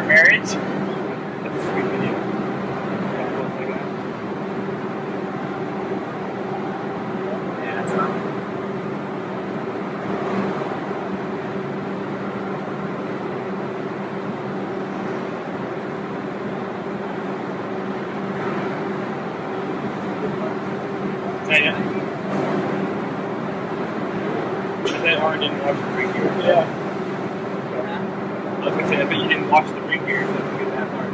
for marriage. That's a sweet video. Yeah, that's fine. Yeah. That hard didn't watch the ring gear. Yeah. I was gonna say, I bet you didn't watch the ring gear, so it's that hard.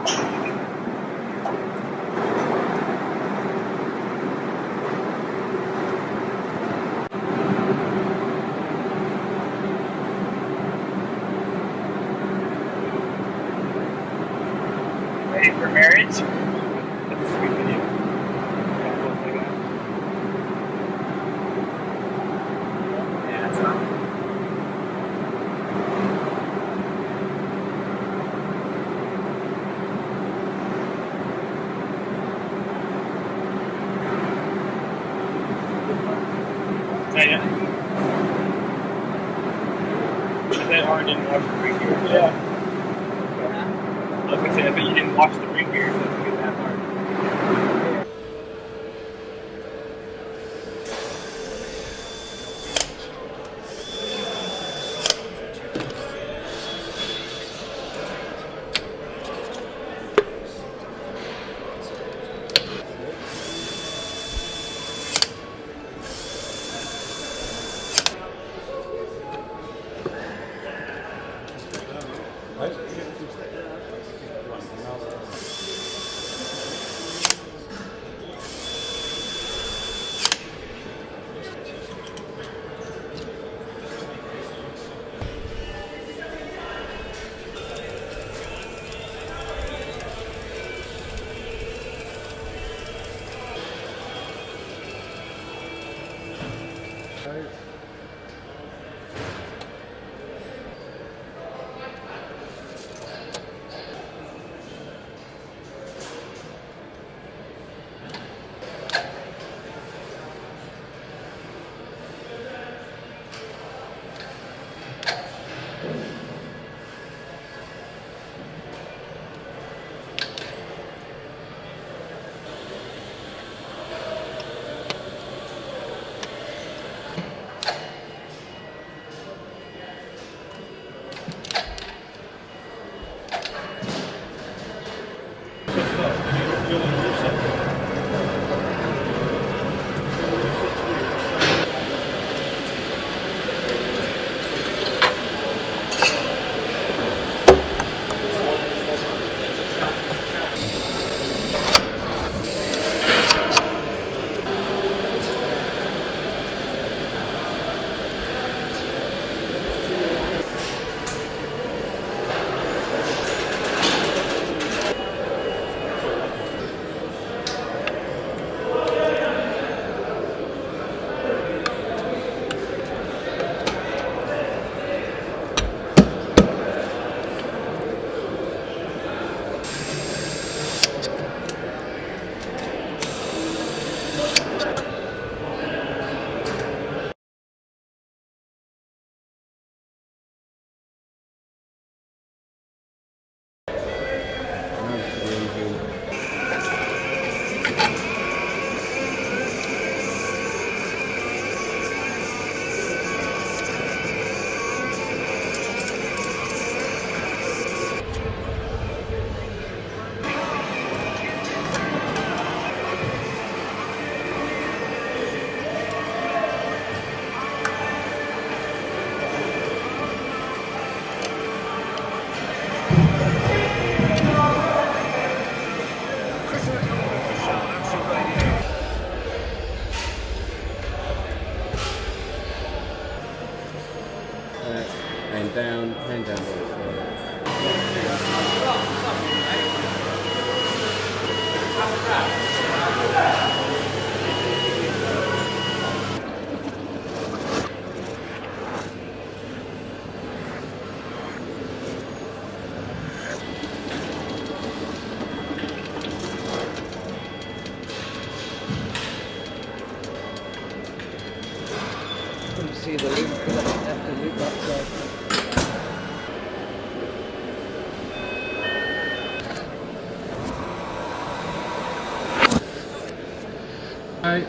Ready for marriage? That's a sweet video. Yeah, it looks like that. Yeah, that's not. I bet Aaron didn't watch the ring gear. Yeah. I was gonna say, I bet you didn't watch the ring gear, so it's gonna get that hard. And down, hand down. See the loop, have to loop outside. Hi.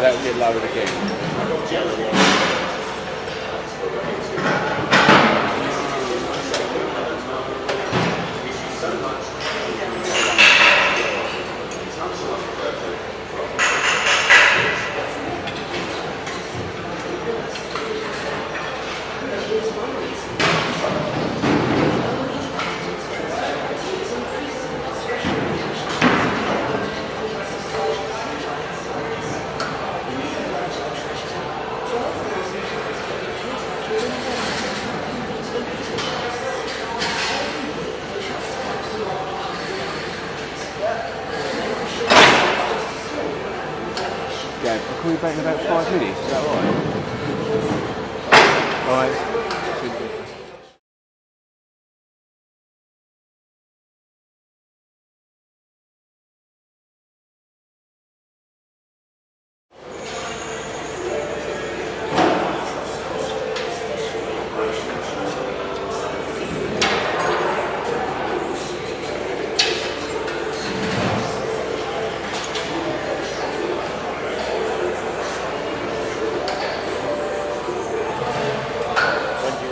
So that will get lowered again. Yeah, I'll call you back in about 5 minutes, is that alright? Alright. When do you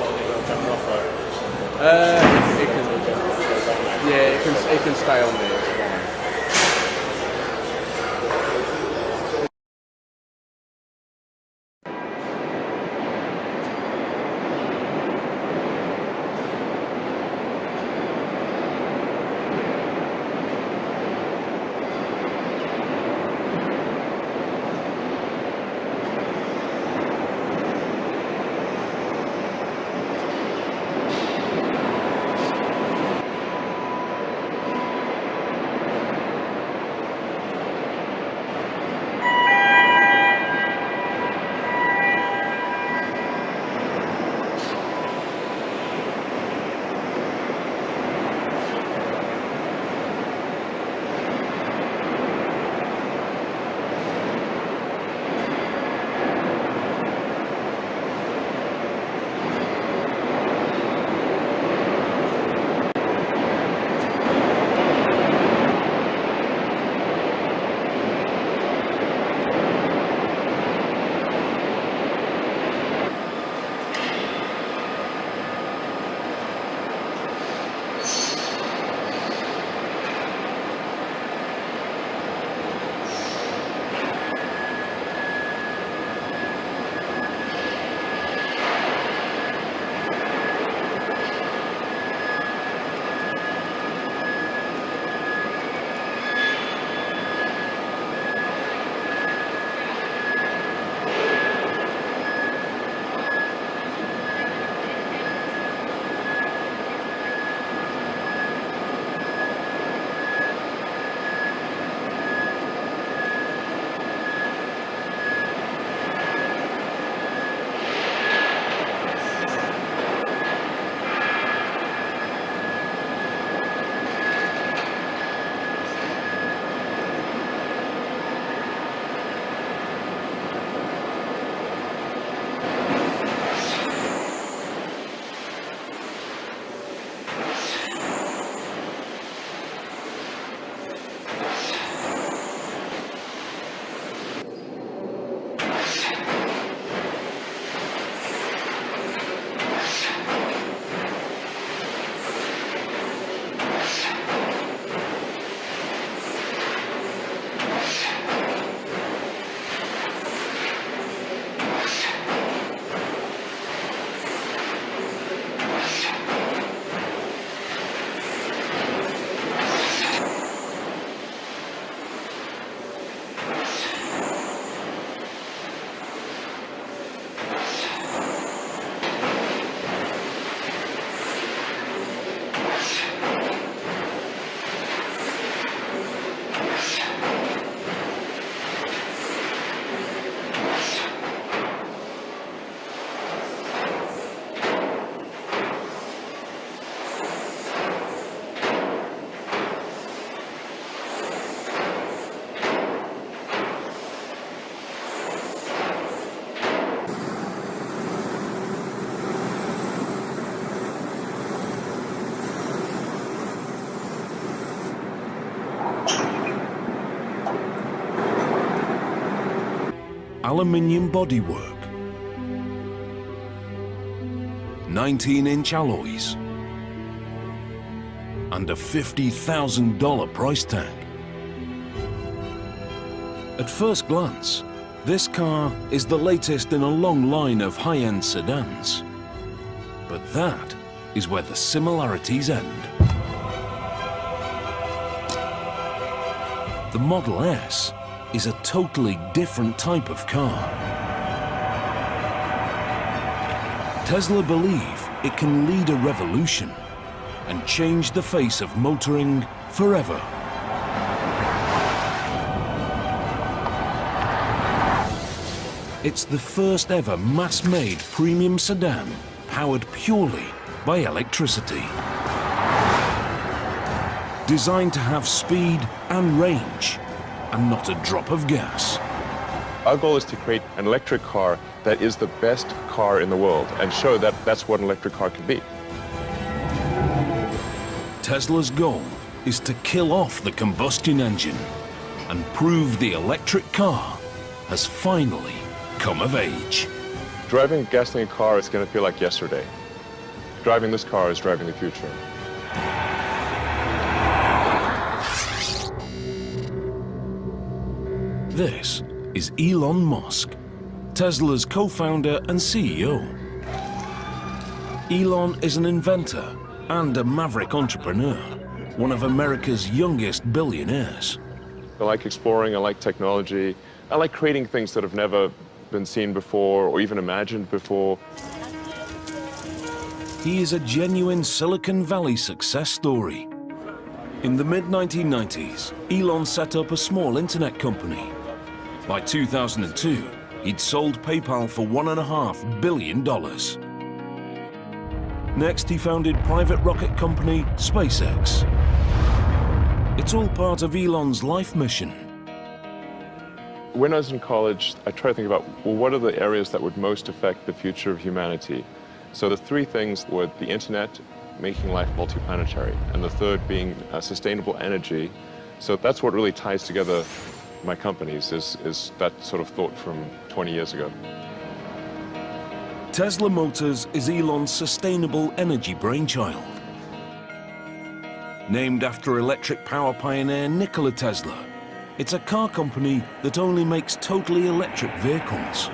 aluminium bodywork, 19-inch alloys, and a $50,000 price tag. At first glance, this car is the latest in a long line of high-end sedans. But that is where the similarities end. The Model S is a totally different type of car. Tesla believe it can lead a revolution and change the face of motoring forever. It's the first ever mass-made premium sedan powered purely by electricity. Designed to have speed and range, and not a drop of gas. Our goal is to create an electric car that is the best car in the world and show that that's what an electric car can be. Tesla's goal is to kill off the combustion engine and prove the electric car has finally come of age. Driving a gasoline car is going to feel like yesterday. Driving this car is driving the future. This is Elon Musk, Tesla's co-founder and CEO. Elon is an inventor and a maverick entrepreneur, one of America's youngest billionaires. I like exploring, I like technology, I like creating things that have never been seen before or even imagined before. He is a genuine Silicon Valley success story. In the mid-1990s, Elon set up a small internet company. By 2002, he'd sold PayPal for $1.5 billion. Next, he founded private rocket company SpaceX. It's all part of Elon's life mission. When I was in college, I tried to think about, well, what are the areas that would most affect the future of humanity? So the three things were the internet, making life multiplanetary, and the third being sustainable energy. So that's what really ties together my companies, is that sort of thought from 20 years ago. Tesla Motors is Elon's sustainable energy brainchild. Named after electric power pioneer Nikola Tesla, it's a car company that only makes totally electric vehicles.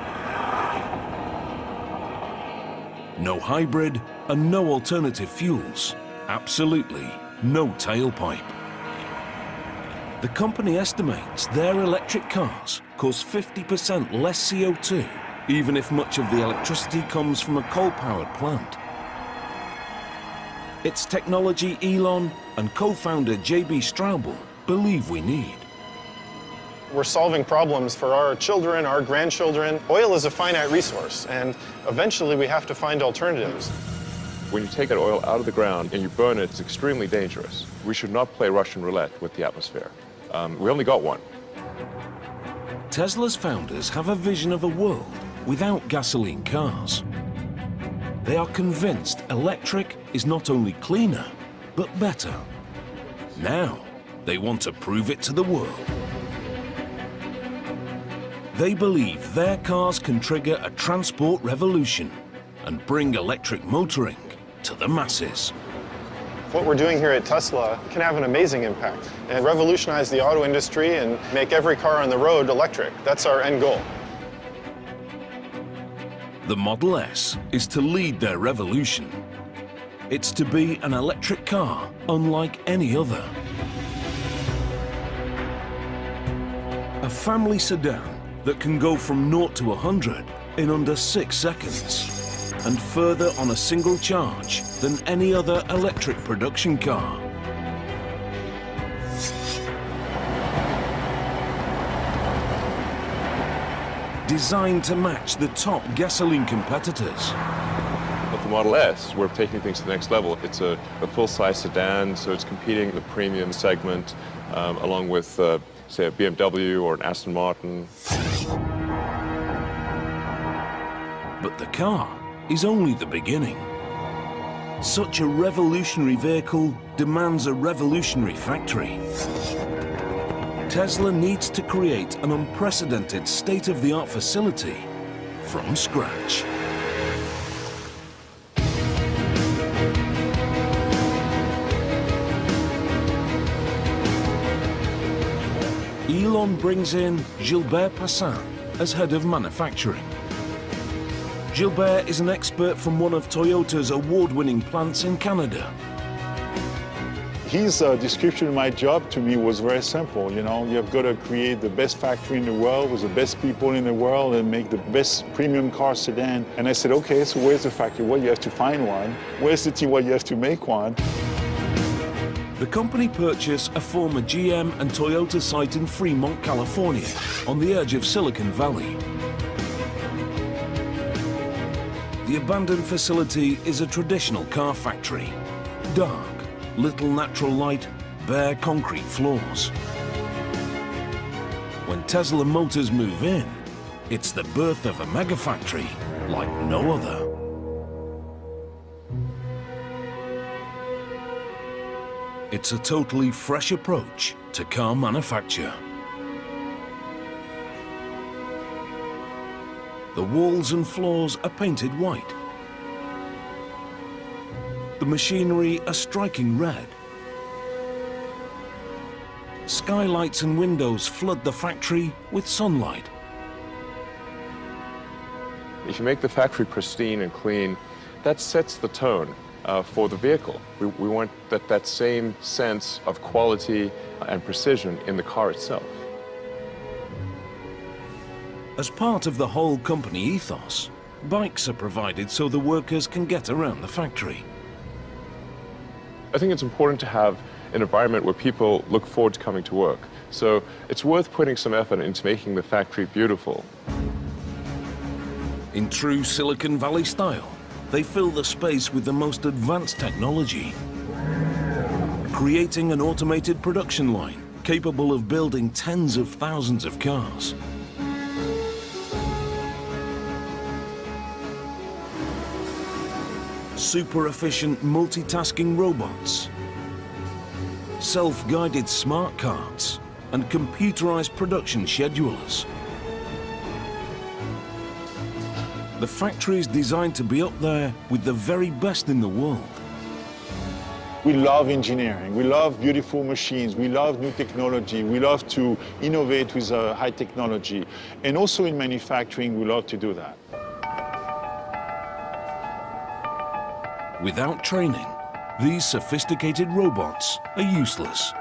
No hybrid and no alternative fuels. Absolutely no tailpipe. The company estimates their electric cars cause 50% less CO2, even if much of the electricity comes from a coal-powered plant. It's technology Elon and co-founder J.B. Straubel believe we need. We're solving problems for our children, our grandchildren. Oil is a finite resource, and eventually we have to find alternatives. When you take that oil out of the ground and you burn it, it's extremely dangerous. We should not play Russian roulette with the atmosphere. We only got one. Tesla's founders have a vision of a world without gasoline cars. They are convinced electric is not only cleaner, but better. Now, they want to prove it to the world. They believe their cars can trigger a transport revolution and bring electric motoring to the masses. What we're doing here at Tesla can have an amazing impact and revolutionize the auto industry and make every car on the road electric. That's our end goal. The Model S is to lead their revolution. It's to be an electric car unlike any other. A family sedan that can go from 0 to 100 in under 6 seconds, and further on a single charge than any other electric production car. Designed to match the top gasoline competitors. With the Model S, we're taking things to the next level. It's a full-size sedan, so it's competing in the premium segment, along with, say, a BMW or an Aston Martin. But the car is only the beginning. Such a revolutionary vehicle demands a revolutionary factory. Tesla needs to create an unprecedented state-of-the-art facility from scratch. Elon brings in Gilbert Passin as head of manufacturing. Gilbert is an expert from one of Toyota's award-winning plants in Canada. His description of my job to me was very simple. You know, you've got to create the best factory in the world with the best people in the world and make the best premium car sedan. And I said, okay, so where's the factory? Well, you have to find one. Where's the team? Well, you have to make one. The company purchased a former GM and Toyota site in Fremont, California, on the edge of Silicon Valley. The abandoned facility is a traditional car factory. Dark, little natural light, bare concrete floors. When Tesla Motors move in, it's the birth of a megafactory like no other. It's a totally fresh approach to car manufacture. The walls and floors are painted white. The machinery a striking red. Skylights and windows flood the factory with sunlight. If you make the factory pristine and clean, that sets the tone for the vehicle. We want that same sense of quality and precision in the car itself. As part of the whole company ethos, bikes are provided so the workers can get around the factory. I think it's important to have an environment where people look forward to coming to work. So it's worth putting some effort into making the factory beautiful. In true Silicon Valley style, they fill the space with the most advanced technology, creating an automated production line capable of building tens of thousands of cars. Super efficient multitasking robots, self-guided smart carts, and computerized production schedulers. The factory is designed to be up there with the very best in the world. We love engineering. We love beautiful machines. We love new technology. We love to innovate with high technology. And also in manufacturing, we love to do that. Without training, these sophisticated robots are useless.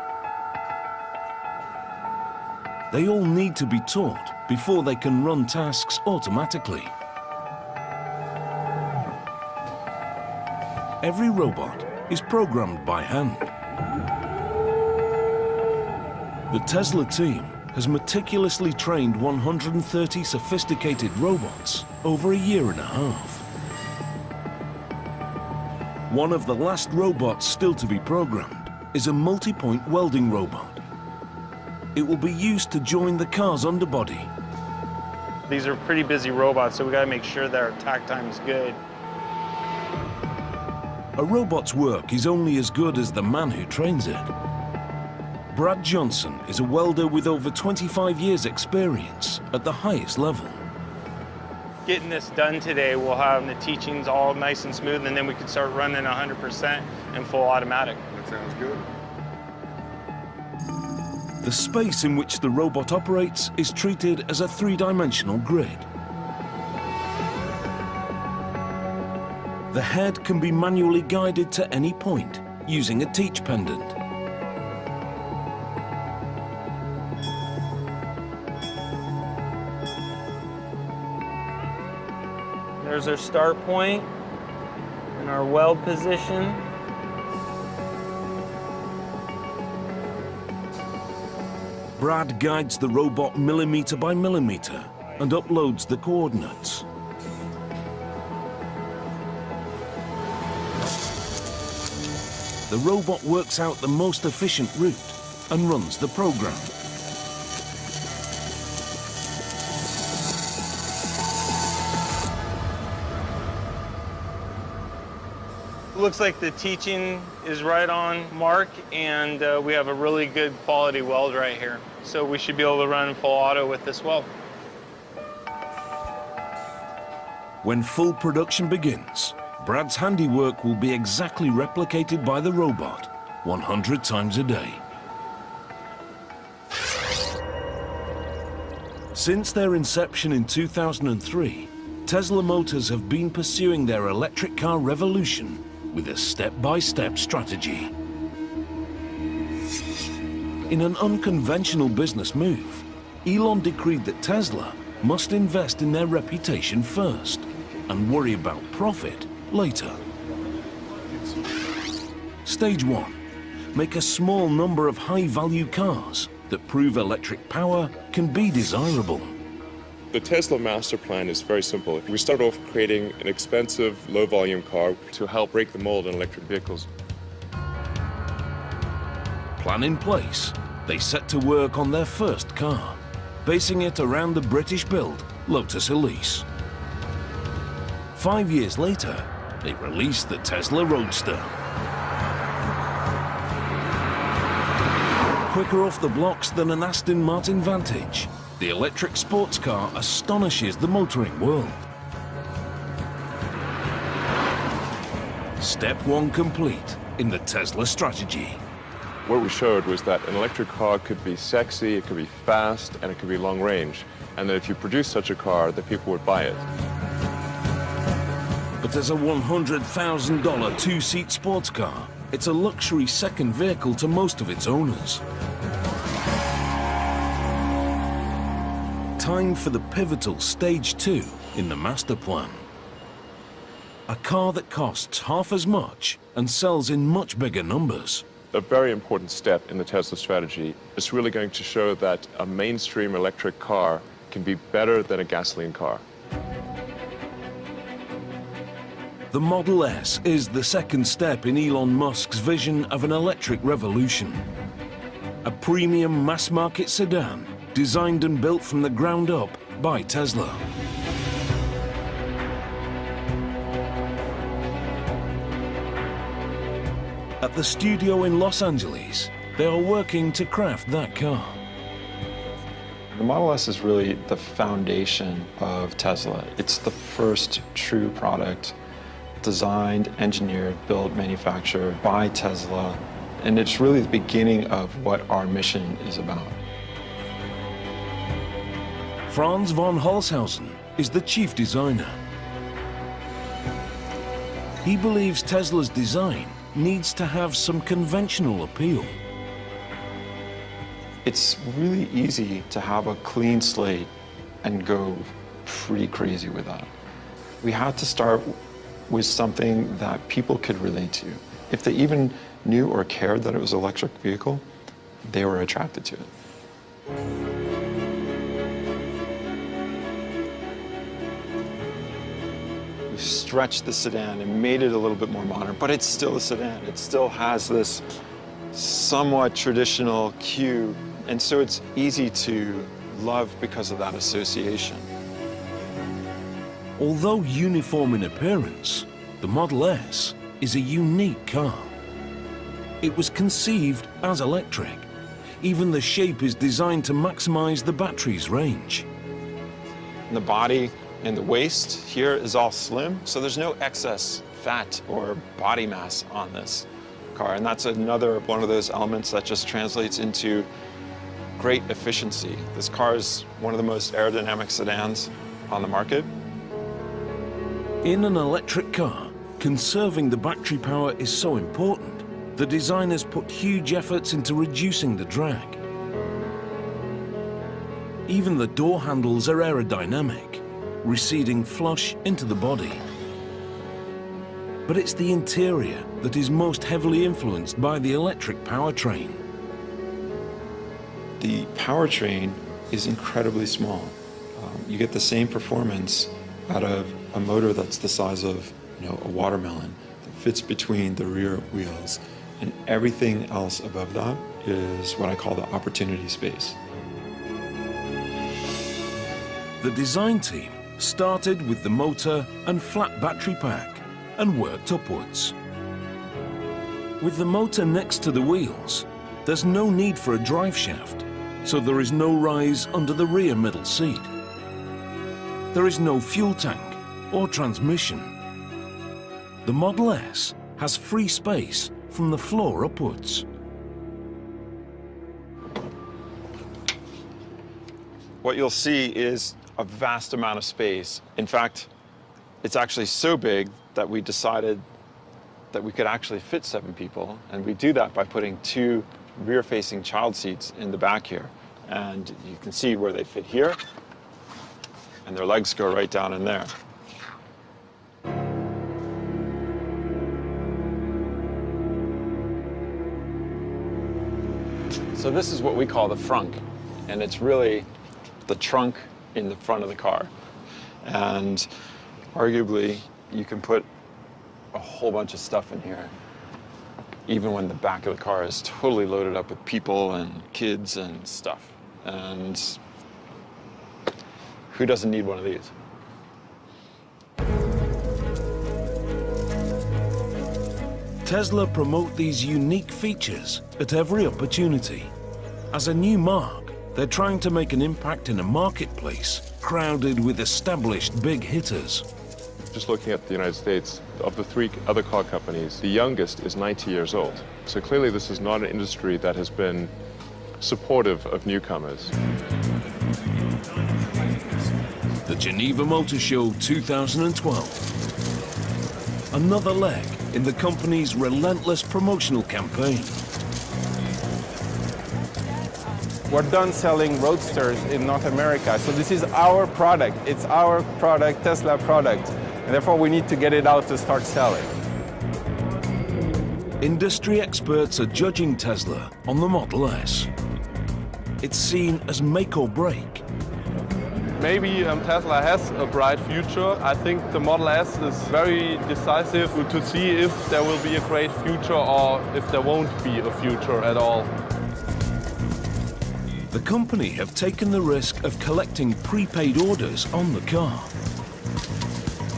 They all need to be taught before they can run tasks automatically. Every robot is programmed by hand. The Tesla team has meticulously trained 130 sophisticated robots over a year and a half. One of the last robots still to be programmed is a multi-point welding robot. It will be used to join the car's underbody. These are pretty busy robots, so we gotta make sure that our tack time is good. A robot's work is only as good as the man who trains it. Brad Johnson is a welder with over 25 years' experience at the highest level. Getting this done today, we'll have the teachings all nice and smooth, and then we can start running 100% in full automatic. That sounds good. The space in which the robot operates is treated as a three-dimensional grid. The head can be manually guided to any point using a teach pendant. There's our start point and our weld position. Brad guides the robot millimeter by millimeter and uploads the coordinates. The robot works out the most efficient route and runs the program. Looks like the teaching is right on mark, and we have a really good quality weld right here. So we should be able to run in full auto with this well. When full production begins, Brad's handiwork will be exactly replicated by the robot 100 times a day. Since their inception in 2003, Tesla Motors have been pursuing their electric car revolution with a step-by-step strategy. In an unconventional business move, Elon decreed that Tesla must invest in their reputation first and worry about profit later. Stage 1. Make a small number of high-value cars that prove electric power can be desirable. The Tesla master plan is very simple. We start off creating an expensive, low-volume car to help break the mold in electric vehicles. Plan in place, they set to work on their first car, basing it around the British-built Lotus Elise. 5 years later, they released the Tesla Roadster. Quicker off the blocks than an Aston Martin Vantage, the electric sports car astonishes the motoring world. Step 1 complete in the Tesla strategy. What we showed was that an electric car could be sexy, it could be fast, and it could be long range. And that if you produce such a car, that people would buy it. But as a $100,000 two-seat sports car, it's a luxury second vehicle to most of its owners. Time for the pivotal Stage 2 in the master plan. A car that costs half as much and sells in much bigger numbers. A very important step in the Tesla strategy is really going to show that a mainstream electric car can be better than a gasoline car. The Model S is the second step in Elon Musk's vision of an electric revolution. A premium mass-market sedan designed and built from the ground up by Tesla. At the studio in Los Angeles, they are working to craft that car. The Model S is really the foundation of Tesla. It's the first true product designed, engineered, built, manufactured by Tesla. And it's really the beginning of what our mission is about. Franz von Holzhausen is the chief designer. He believes Tesla's design needs to have some conventional appeal. It's really easy to have a clean slate and go pretty crazy with that. We had to start with something that people could relate to. If they even knew or cared that it was an electric vehicle, they were attracted to it. We've stretched the sedan and made it a little bit more modern, but it's still a sedan. It still has this somewhat traditional cue, and so it's easy to love because of that association. Although uniform in appearance, the Model S is a unique car. It was conceived as electric. Even the shape is designed to maximize the battery's range. The body and the waist here is all slim, so there's no excess fat or body mass on this car. And that's another one of those elements that just translates into great efficiency. This car is one of the most aerodynamic sedans on the market. In an electric car, conserving the battery power is so important, the designers put huge efforts into reducing the drag. Even the door handles are aerodynamic, receding flush into the body. But it's the interior that is most heavily influenced by the electric powertrain. The powertrain is incredibly small. You get the same performance out of a motor that's the size of, a watermelon that fits between the rear wheels, and everything else above that is what I call the opportunity space. The design team started with the motor and flat battery pack and worked upwards. With the motor next to the wheels, there's no need for a drive shaft. so there is no rise under the rear middle seat. There is no fuel tank or transmission. The Model S has free space from the floor upwards. What you'll see is a vast amount of space. In fact, it's actually so big that we decided that we could actually fit 7 people, and we do that by putting 2 rear-facing child seats in the back here. And you can see where they fit here, and their legs go right down in there. So this is what we call the frunk, and it's really the trunk in the front of the car. And arguably, you can put a whole bunch of stuff in here, even when the back of the car is totally loaded up with people and kids and stuff. And who doesn't need one of these? Tesla promote these unique features at every opportunity. As a new mark, they're trying to make an impact in a marketplace crowded with established big hitters. Just looking at the United States, of the 3 other car companies, the youngest is 90 years old. So clearly this is not an industry that has been supportive of newcomers. The Geneva Motor Show 2012. Another leg in the company's relentless promotional campaign. We're done selling Roadsters in North America, so this is our product. It's our product, Tesla product, and therefore we need to get it out to start selling. Industry experts are judging Tesla on the Model S. It's seen as make or break. Maybe Tesla has a bright future. I think the Model S is very decisive to see if there will be a great future or if there won't be a future at all. The company have taken the risk of collecting prepaid orders on the car.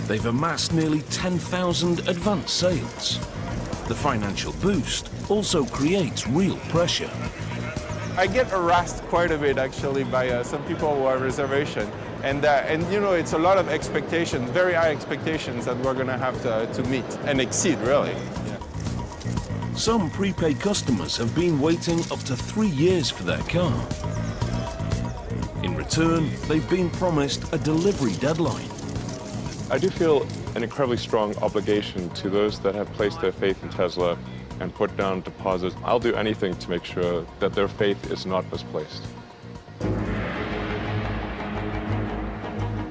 They've amassed nearly 10,000 advance sales. The financial boost also creates real pressure. I get harassed quite a bit actually by some people who have reservation, and you know, it's a lot of expectations, very high expectations that we're going to have to meet and exceed, really. Yeah. Some prepaid customers have been waiting up to 3 years for their car. In return, they've been promised a delivery deadline. I do feel an incredibly strong obligation to those that have placed their faith in Tesla and put down deposits. I'll do anything to make sure that their faith is not misplaced.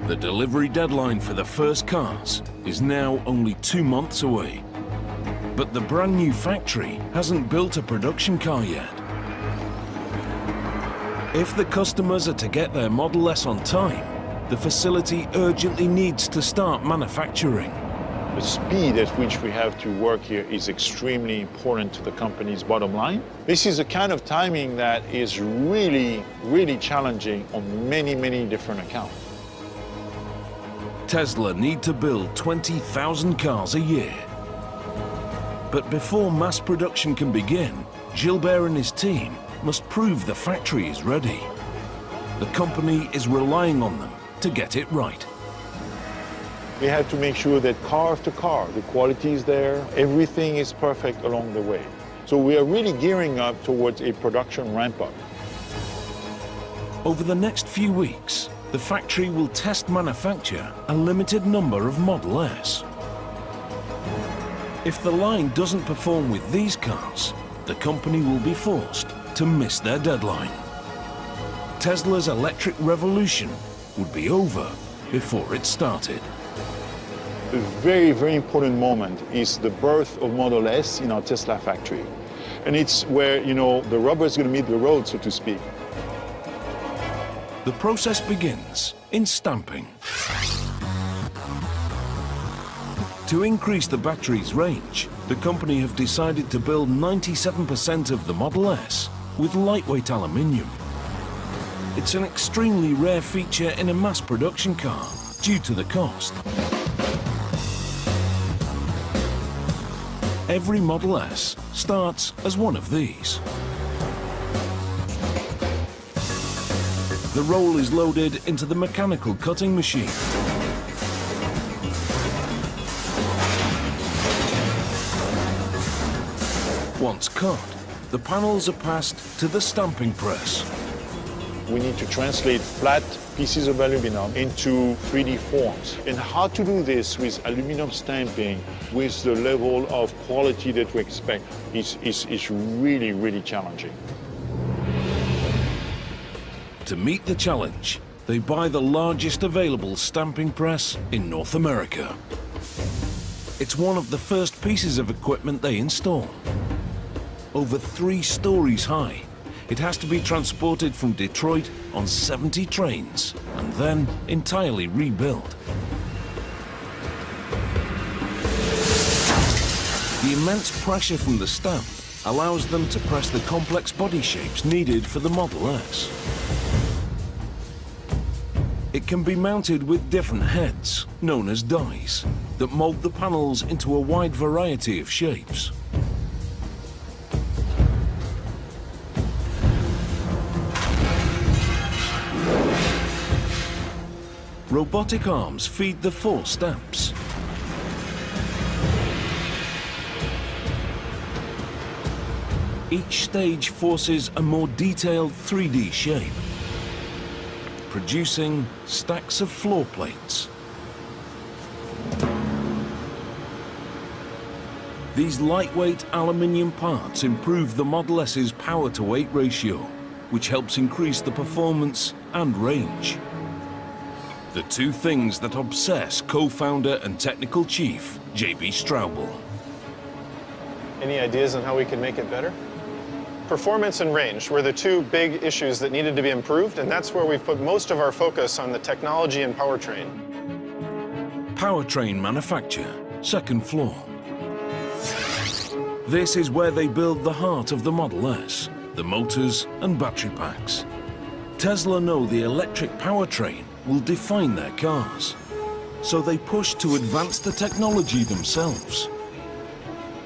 The delivery deadline for the first cars is now only 2 months away. But the brand new factory hasn't built a production car yet. If the customers are to get their Model S on time, the facility urgently needs to start manufacturing. The speed at which we have to work here is extremely important to the company's bottom line. This is a kind of timing that is really, really challenging on many, many different accounts. Tesla need to build 20,000 cars a year. But before mass production can begin, Gilbert and his team must prove the factory is ready. The company is relying on them to get it right. We have to make sure that car after car, the quality is there, everything is perfect along the way. So we are really gearing up towards a production ramp-up. Over the next few weeks, the factory will test manufacture a limited number of Model S. If the line doesn't perform with these cars, the company will be forced to miss their deadline. Tesla's electric revolution would be over before it started. A very, very important moment is the birth of Model S in our Tesla factory. And it's where, you know, the rubber is going to meet the road, so to speak. The process begins in stamping. To increase the battery's range, the company have decided to build 97% of the Model S with lightweight aluminium. It's an extremely rare feature in a mass production car due to the cost. Every Model S starts as one of these. the roll is loaded into the mechanical cutting machine. Once cut, the panels are passed to the stamping press. We need to translate flat pieces of aluminum into 3D forms. And how to do this with aluminum stamping with the level of quality that we expect is really, really challenging. To meet the challenge, they buy the largest available stamping press in North America. It's one of the first pieces of equipment they install. Over 3 stories high, it has to be transported from Detroit on 70 trains and then entirely rebuilt. The immense pressure from the stamp allows them to press the complex body shapes needed for the Model S. It can be mounted with different heads, known as dies, that mold the panels into a wide variety of shapes. Robotic arms feed the 4 stamps. Each stage forces a more detailed 3D shape, producing stacks of floor plates. These lightweight aluminium parts improve the Model S's power-to-weight ratio, which helps increase the performance and range. The 2 things that obsess co-founder and technical chief, J.B. Straubel. Any ideas on how we can make it better? Performance and range were the 2 big issues that needed to be improved, and that's where we've put most of our focus on the technology and powertrain. Powertrain manufacture, 2nd floor. This is where they build the heart of the Model S, the motors and battery packs. Tesla know the electric powertrain will define their cars, so they push to advance the technology themselves.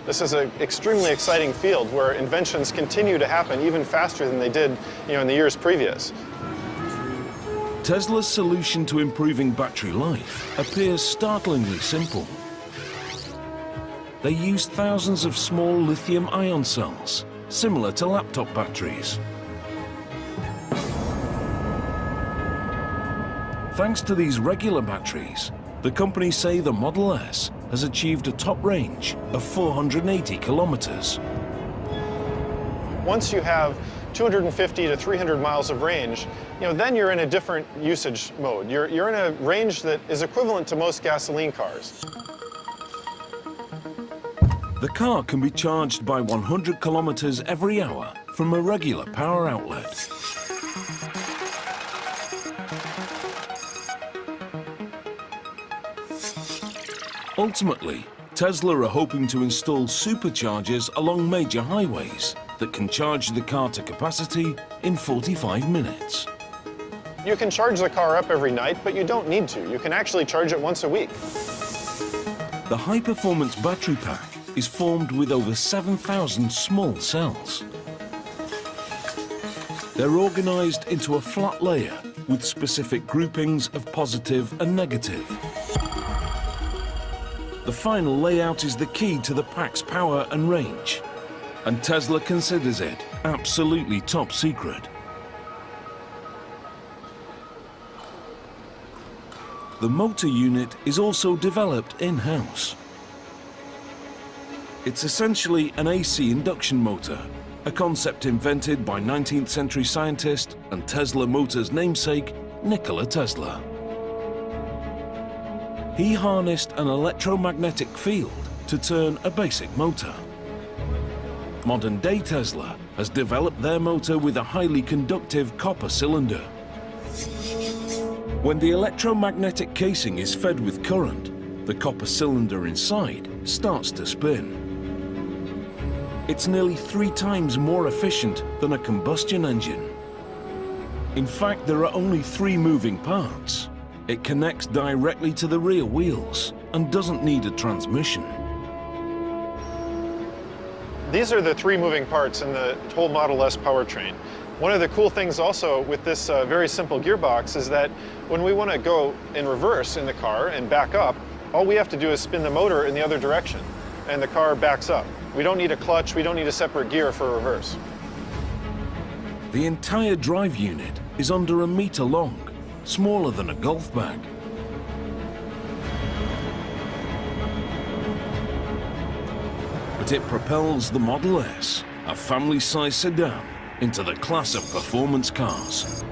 This is an extremely exciting field where inventions continue to happen even faster than they did, in the years previous. Tesla's solution to improving battery life appears startlingly simple. They use thousands of small lithium-ion cells, similar to laptop batteries. Thanks to these regular batteries, the company say the Model S has achieved a top range of 480 kilometers. Once you have 250 to 300 miles of range, then you're in a different usage mode. You're in a range that is equivalent to most gasoline cars. The car can be charged by 100 kilometers every hour from a regular power outlet. Ultimately, Tesla are hoping to install superchargers along major highways that can charge the car to capacity in 45 minutes. You can charge the car up every night, but you don't need to. You can actually charge it once a week. The high-performance battery pack is formed with over 7,000 small cells. They're organized into a flat layer with specific groupings of positive and negative. The final layout is the key to the pack's power and range, and Tesla considers it absolutely top secret. The motor unit is also developed in-house. It's essentially an AC induction motor, a concept invented by 19th century scientist and Tesla Motors namesake, Nikola Tesla. He harnessed an electromagnetic field to turn a basic motor. Modern-day Tesla has developed their motor with a highly conductive copper cylinder. When the electromagnetic casing is fed with current, the copper cylinder inside starts to spin. It's nearly 3 times more efficient than a combustion engine. In fact, there are only 3 moving parts. It connects directly to the rear wheels and doesn't need a transmission. These are the 3 moving parts in the whole Model S powertrain. One of the cool things also with this very simple gearbox is that when we want to go in reverse in the car and back up, all we have to do is spin the motor in the other direction, and the car backs up. We don't need a clutch, we don't need a separate gear for reverse. The entire drive unit is under 1 meter long, smaller than a golf bag. But it propels the Model S, a family-size sedan, into the class of performance cars.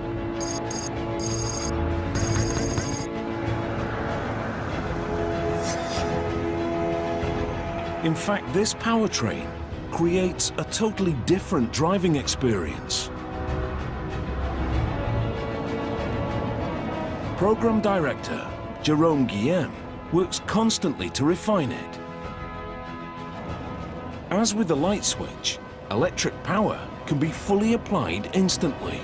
In fact, this powertrain creates a totally different driving experience. Program Director Jerome Guillem works constantly to refine it. As with the light switch, electric power can be fully applied instantly.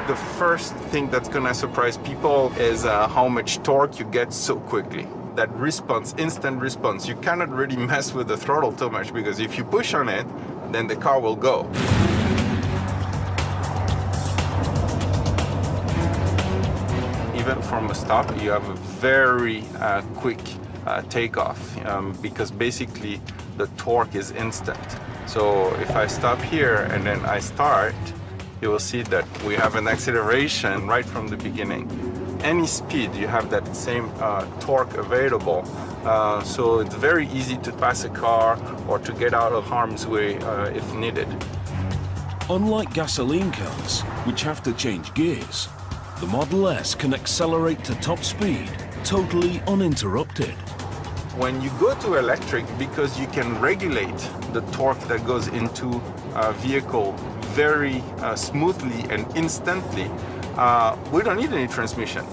The first thing that's gonna surprise people is how much torque you get so quickly. That response, instant response, you cannot really mess with the throttle too much, because if you push on it, then the car will go. Even from a stop, you have a very quick takeoff, because basically the torque is instant. So if I stop here and then I start, you will see that we have an acceleration right from the beginning. Any speed, you have that same torque available. So it's very easy to pass a car or to get out of harm's way if needed. Unlike gasoline cars, which have to change gears, the Model S can accelerate to top speed totally uninterrupted. When you go to electric, because you can regulate the torque that goes into a vehicle very smoothly and instantly, we don't need any transmission.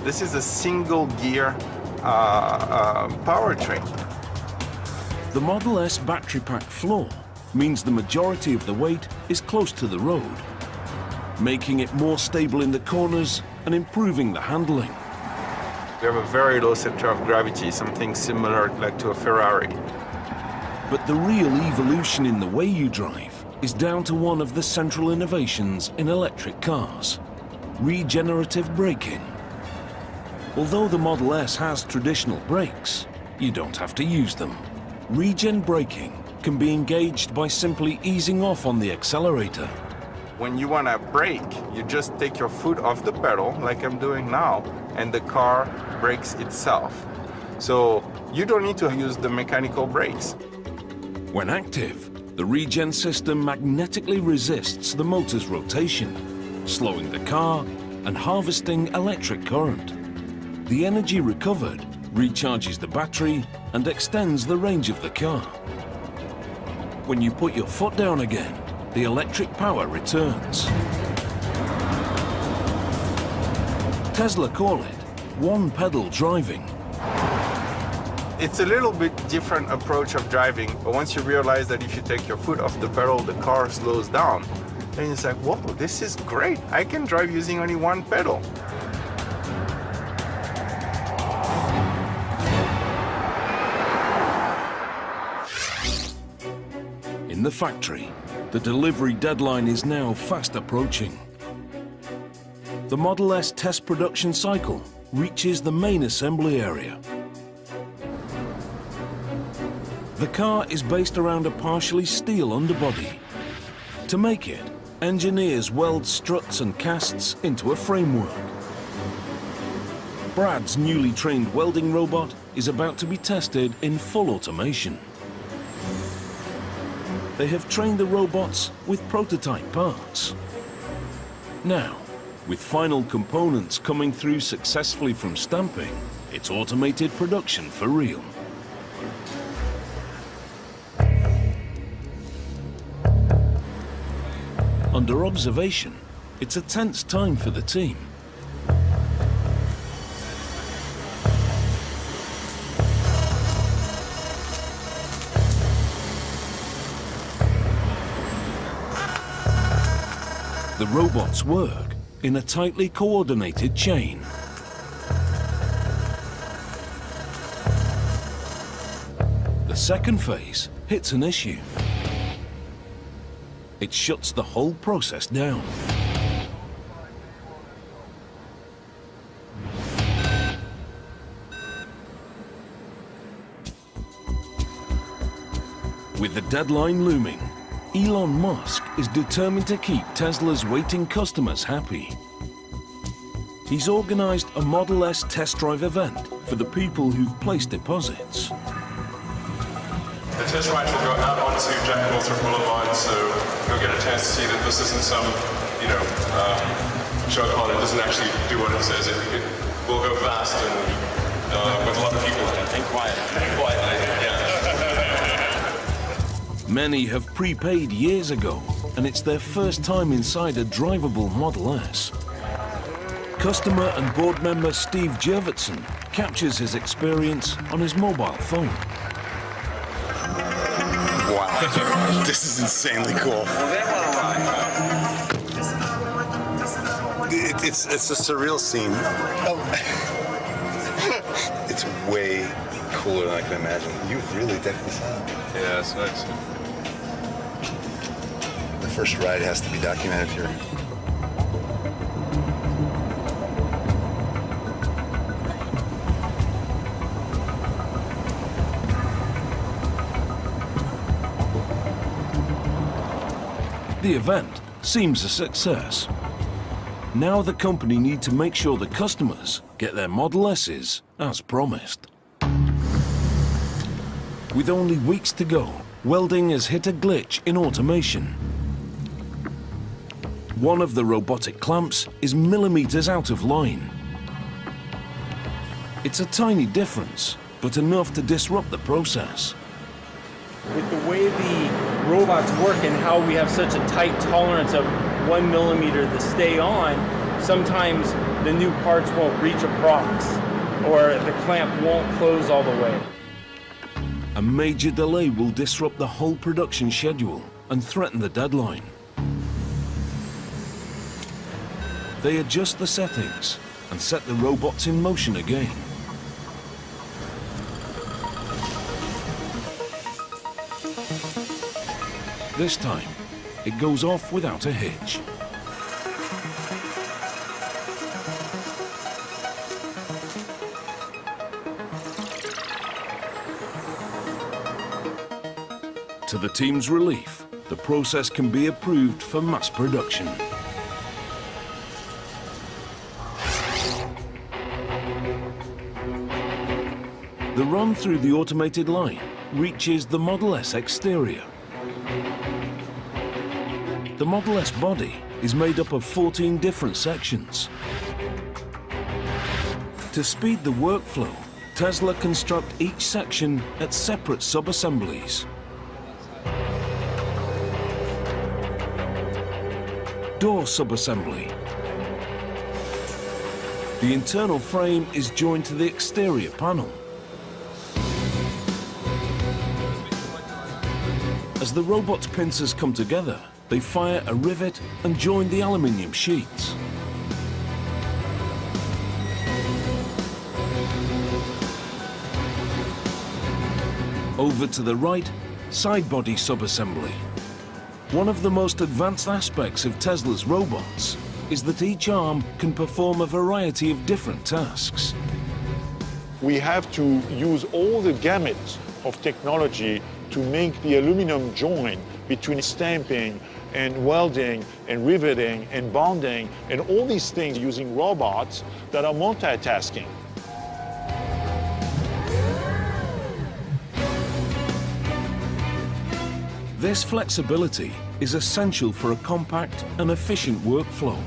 This is a single gear powertrain. The Model S battery pack floor means the majority of the weight is close to the road, making it more stable in the corners and improving the handling. We have a very low center of gravity, something similar like to a Ferrari. But the real evolution in the way you drive is down to one of the central innovations in electric cars: regenerative braking. Although the Model S has traditional brakes, you don't have to use them. Regen braking can be engaged by simply easing off on the accelerator. When you want to brake, you just take your foot off the pedal, like I'm doing now, and the car brakes itself. So you don't need to use the mechanical brakes. When active, the regen system magnetically resists the motor's rotation, slowing the car and harvesting electric current. The energy recovered recharges the battery and extends the range of the car. When you put your foot down again, the electric power returns. Tesla call it one-pedal driving. It's a little bit different approach of driving, but once you realize that if you take your foot off the pedal, the car slows down, then it's like, whoa, this is great. I can drive using only one pedal. In the factory, the delivery deadline is now fast approaching. The Model S test production cycle reaches the main assembly area. The car is based around a partially steel underbody. To make it, engineers weld struts and casts into a framework. Brad's newly trained welding robot is about to be tested in full automation. They have trained the robots with prototype parts. Now, with final components coming through successfully from stamping, it's automated production for real. Under observation, it's a tense time for the team. The robots work in a tightly coordinated chain. The second phase hits an issue. It shuts the whole process down. With the deadline looming, Elon Musk is determined to keep Tesla's waiting customers happy. He's organized a Model S test drive event for the people who've placed deposits. The test rides will go out onto Jack Northrop Boulevard, so you'll get a chance to see that this isn't some, show car that doesn't actually do what it says. It will go fast and with a lot of people in it. And quietly, yeah. Many have prepaid years ago, and it's their first time inside a drivable Model S. Customer and board member Steve Jurvetson captures his experience on his mobile phone. Wow, this is insanely cool. It's a surreal scene. It's way cooler than I can imagine. You really definitely saw it. Yeah, it's nice. The first ride has to be documented here. The event seems a success. Now the company need to make sure the customers get their Model S's as promised. With only weeks to go, welding has hit a glitch in automation. One of the robotic clamps is millimeters out of line. It's a tiny difference, but enough to disrupt the process. With the way the robots work and how we have such a tight tolerance of 1 millimeter to stay on, sometimes the new parts won't reach a prox, or the clamp won't close all the way. A major delay will disrupt the whole production schedule and threaten the deadline. They adjust the settings and set the robots in motion again. This time, it goes off without a hitch. To the team's relief, the process can be approved for mass production. The run through the automated line reaches the Model S exterior. The Model S body is made up of 14 different sections. To speed the workflow, Tesla construct each section at separate sub-assemblies. Door sub-assembly. The internal frame is joined to the exterior panel. As the robot's pincers come together, they fire a rivet and join the aluminium sheets. Over to the right, side body sub-assembly. One of the most advanced aspects of Tesla's robots is that each arm can perform a variety of different tasks. We have to use all the gamut of technology to make the aluminum joint between stamping and welding and riveting and bonding and all these things using robots that are multitasking. This flexibility is essential for a compact and efficient workflow.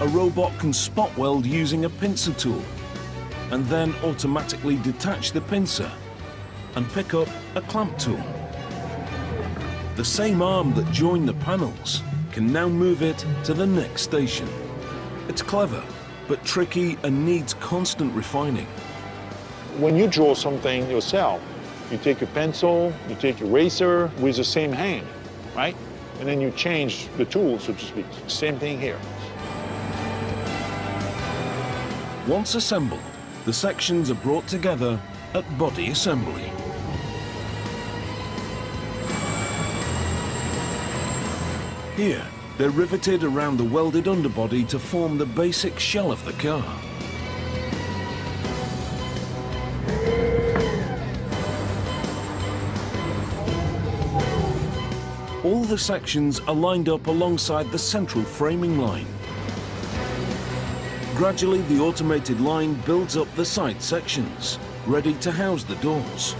A robot can spot weld using a pincer tool and then automatically detach the pincer and pick up a clamp tool. The same arm that joined the panels can now move it to the next station. It's clever, but tricky and needs constant refining. When you draw something yourself, you take a pencil, you take a eraser with the same hand, right? And then you change the tool, so to speak. Same thing here. Once assembled, the sections are brought together at body assembly. Here, they're riveted around the welded underbody to form the basic shell of the car. All the sections are lined up alongside the central framing line. Gradually, the automated line builds up the side sections, ready to house the doors.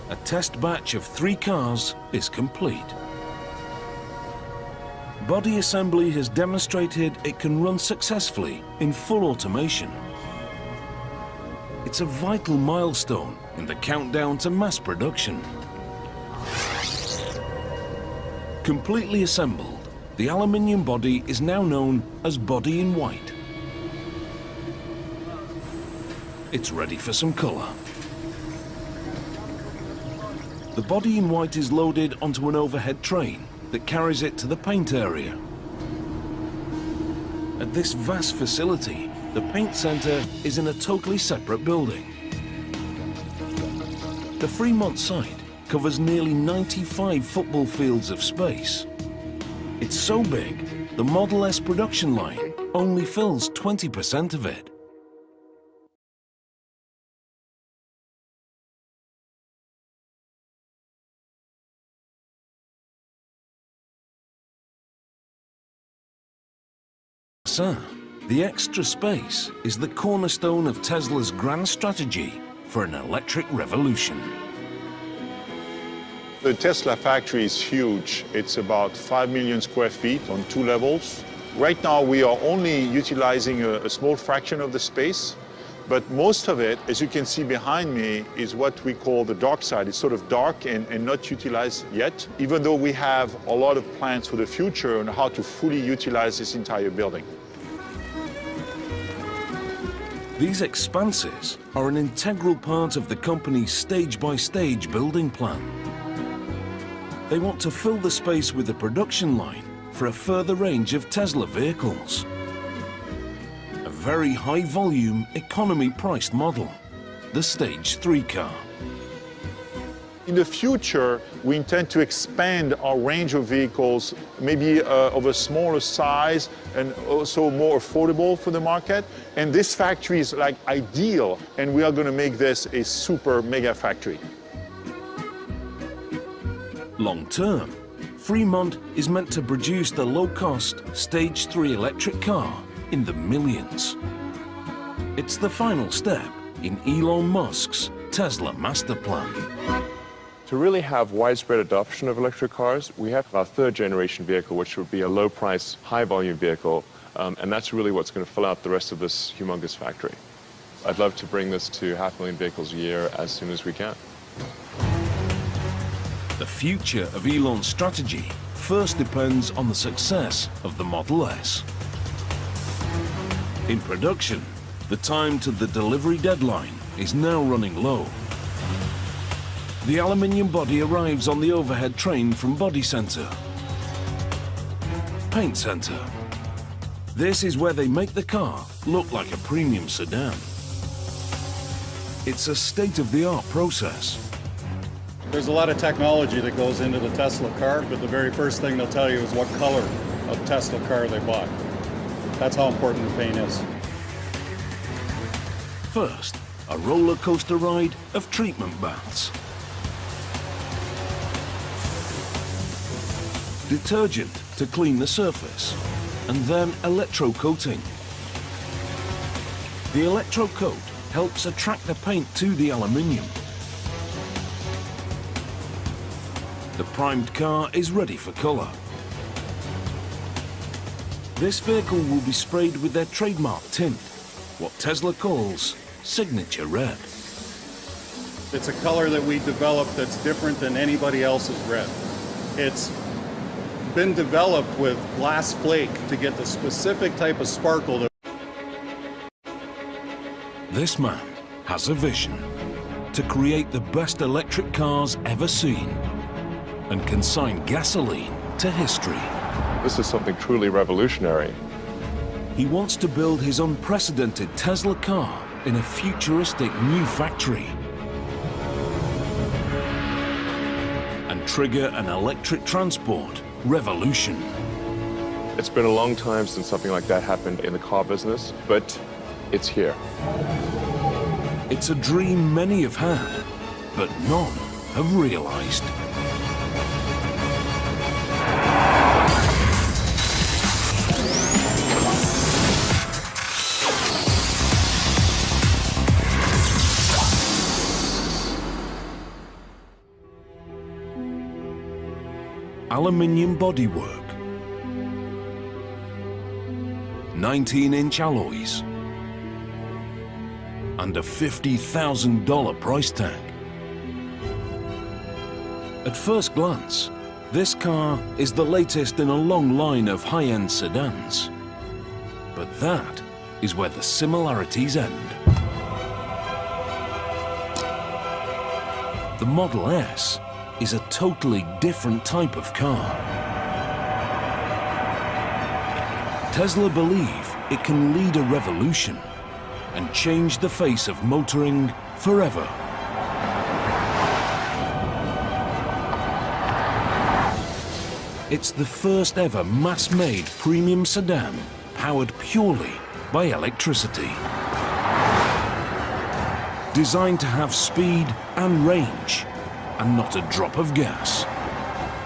A test batch of 3 cars is complete. Body assembly has demonstrated it can run successfully in full automation. It's a vital milestone in the countdown to mass production. Completely assembled, the aluminium body is now known as body in white. It's ready for some color. The body in white is loaded onto an overhead train that carries it to the paint area. At this vast facility, the paint center is in a totally separate building. The Fremont site covers nearly 95 football fields of space. It's so big, the Model S production line only fills 20% of it. So, the extra space is the cornerstone of Tesla's grand strategy for an electric revolution. The Tesla factory is huge. It's about 5 million square feet on 2 levels. Right now, we are only utilizing a small fraction of the space, but most of it, as you can see behind me, is what we call the dark side. It's sort of dark and not utilized yet, even though we have a lot of plans for the future on how to fully utilize this entire building. These expanses are an integral part of the company's stage-by-stage building plan. They want to fill the space with a production line for a further range of Tesla vehicles. A very high-volume, economy-priced model, the Stage 3 car. In the future, we intend to expand our range of vehicles, maybe of a smaller size and also more affordable for the market. And this factory is like ideal, and we are going to make this a super mega factory. Long term, Fremont is meant to produce the low-cost Stage 3 electric car in the millions. It's the final step in Elon Musk's Tesla master plan. To really have widespread adoption of electric cars, we have our 3rd generation vehicle, which would be a low-price, high-volume vehicle, and that's really what's going to fill out the rest of this humongous factory. I'd love to bring this to 500,000 vehicles a year as soon as we can. The future of Elon's strategy first depends on the success of the Model S. In production, the time to the delivery deadline is now running low. The aluminium body arrives on the overhead train from Body Center. Paint Center. This is where they make the car look like a premium sedan. It's a state-of-the-art process. There's a lot of technology that goes into the Tesla car, but the very first thing they'll tell you is what color of Tesla car they bought. That's how important the paint is. First, a roller coaster ride of treatment baths. Detergent to clean the surface, and then electrocoating. The electrocoat helps attract the paint to the aluminium. The primed car is ready for color. This vehicle will be sprayed with their trademark tint, what Tesla calls signature red. It's a color that we developed that's different than anybody else's red. It's been developed with glass flake to get the specific type of sparkle that... This man has a vision to create the best electric cars ever seen and consign gasoline to history. This is something truly revolutionary. He wants to build his unprecedented Tesla car in a futuristic new factory. could trigger an electric transport revolution. It's been a long time since something like that happened in the car business, but it's here. It's a dream many have had, but none have realized. Aluminium bodywork, 19-inch alloys, and a $50,000 price tag. At first glance, this car is the latest in a long line of high-end sedans. But that is where the similarities end. The Model S is a totally different type of car. Tesla believe it can lead a revolution and change the face of motoring forever. It's the first ever mass-made premium sedan powered purely by electricity. Designed to have speed and range, and not a drop of gas.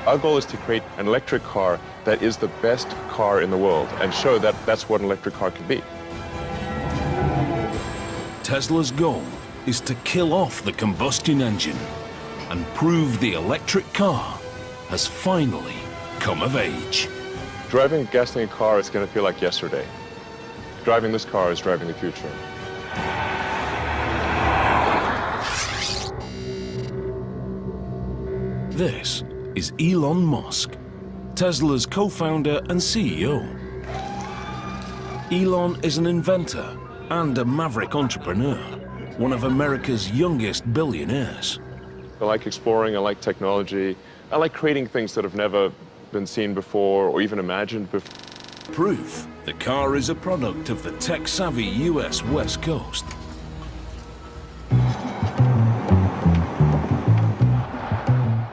Our goal is to create an electric car that is the best car in the world and show that that's what an electric car can be. Tesla's goal is to kill off the combustion engine and prove the electric car has finally come of age. Driving a gasoline car is going to feel like yesterday. Driving this car is driving the future. This is Elon Musk, Tesla's co-founder and CEO. Elon is an inventor and a maverick entrepreneur, one of America's youngest billionaires. I like exploring, I like technology, I like creating things that have never been seen before or even imagined before. Proof the car is a product of the tech-savvy US West Coast.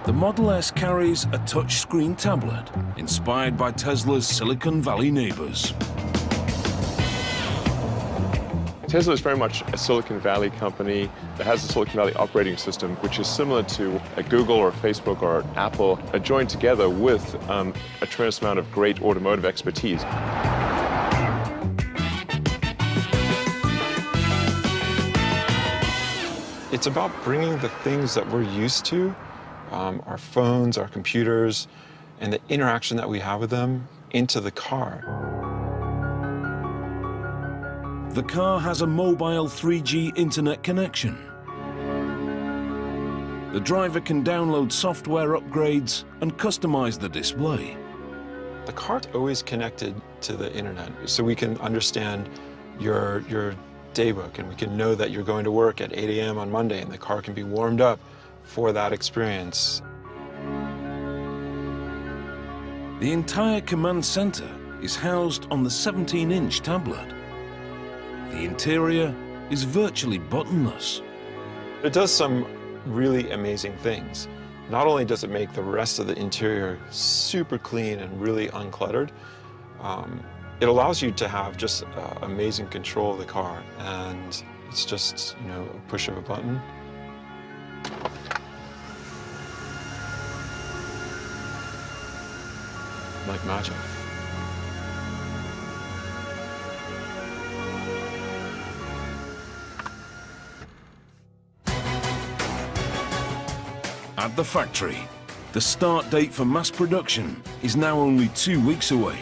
The Model S carries a touchscreen tablet inspired by Tesla's Silicon Valley neighbors. Tesla is very much a Silicon Valley company that has a Silicon Valley operating system, which is similar to a Google or a Facebook or an Apple, joined together with a tremendous amount of great automotive expertise. It's about bringing the things that we're used to, our phones, our computers, and the interaction that we have with them into the car. The car has a mobile 3G internet connection. The driver can download software upgrades and customize the display. The car's always connected to the internet, so we can understand your daybook, and we can know that you're going to work at 8 a.m. on Monday, and the car can be warmed up for that experience. The entire command center is housed on the 17-inch tablet. The interior is virtually buttonless. It does some really amazing things. Not only does it make the rest of the interior super clean and really uncluttered, it allows you to have just amazing control of the car, and it's just, you know, a push of a button. Like magic. At the factory, the start date for mass production is now only 2 weeks away.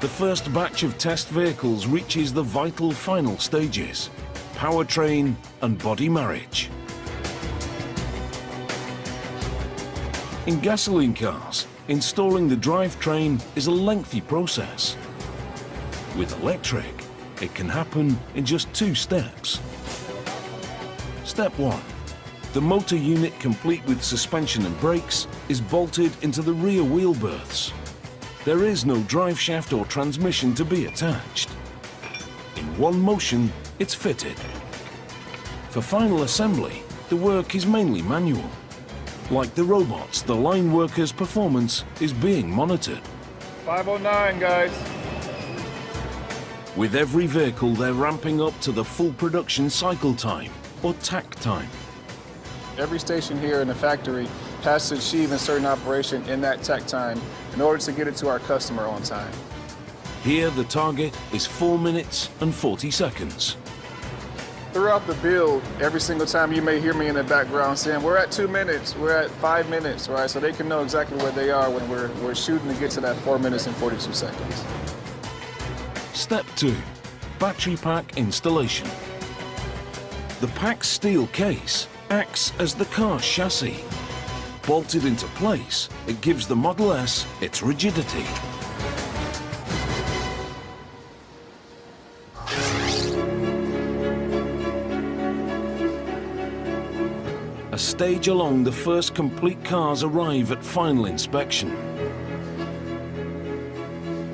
The first batch of test vehicles reaches the vital final stages: powertrain and body marriage. In gasoline cars, installing the drivetrain is a lengthy process. With electric, it can happen in just 2 steps. Step 1. The motor unit, complete with suspension and brakes, is bolted into the rear wheel berths. There is no drive shaft or transmission to be attached. In one motion, it's fitted. For final assembly, the work is mainly manual. Like the robots, the line workers' performance is being monitored. 509, guys. With every vehicle, they're ramping up to the full production cycle time, or TAC time. Every station here in the factory has to achieve a certain operation in that tech time in order to get it to our customer on time. Here, the target is 4 minutes and 40 seconds. Throughout the build, every single time you may hear me in the background saying, we're at 2 minutes, we're at 5 minutes, right? So they can know exactly where they are when we're shooting to get to that 4 minutes and 42 seconds. Step 2, battery pack installation. The pack's steel case acts as the car's chassis. Bolted into place, it gives the Model S its rigidity. A stage along, the first complete cars arrive at final inspection.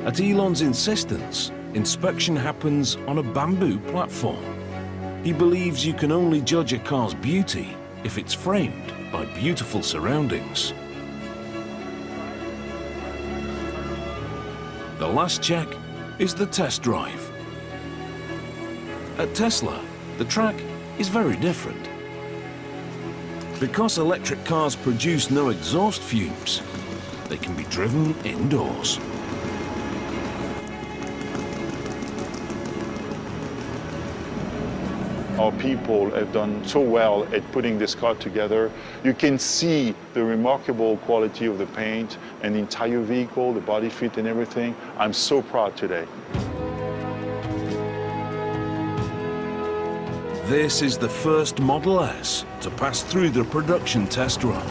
At Elon's insistence, inspection happens on a bamboo platform. He believes you can only judge a car's beauty if it's framed by beautiful surroundings. The last check is the test drive. At Tesla, the track is very different. Because electric cars produce no exhaust fumes, they can be driven indoors. Our people have done so well at putting this car together. You can see the remarkable quality of the paint and the entire vehicle, the body fit and everything. I'm so proud today. This is the first Model S to pass through the production test run.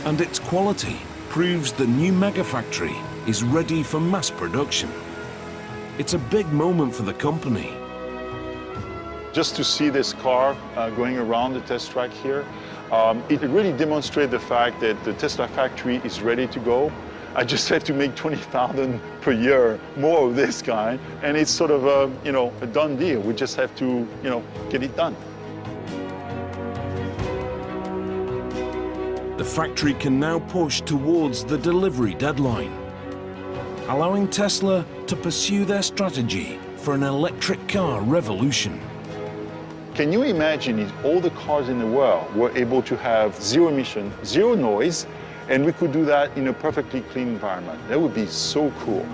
And its quality proves the new Megafactory is ready for mass production. It's a big moment for the company. Just to see this car going around the test track here, it really demonstrates the fact that the Tesla factory is ready to go. I just have to make 20,000 per year more of this kind, and it's sort of a done deal. We just have to, get it done. The factory can now push towards the delivery deadline, allowing Tesla to pursue their strategy for an electric car revolution. Can you imagine if all the cars in the world were able to have zero emission, zero noise, and we could do that in a perfectly clean environment? That would be so cool.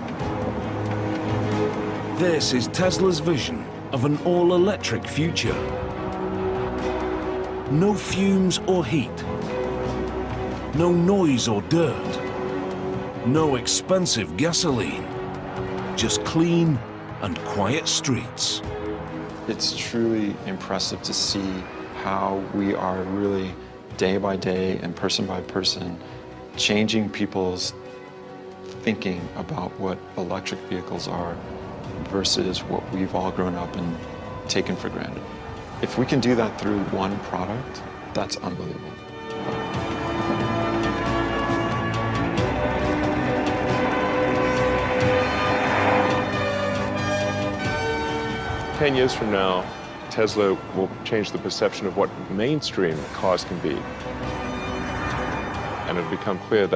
This is Tesla's vision of an all-electric future. No fumes or heat. No noise or dirt. No expensive gasoline. Just clean and quiet streets. It's truly impressive to see how we are really day by day and person by person changing people's thinking about what electric vehicles are versus what we've all grown up and taken for granted. If we can do that through one product, that's unbelievable. "10 years from now, Tesla will change the perception of what mainstream cars can be. And it'll become clear that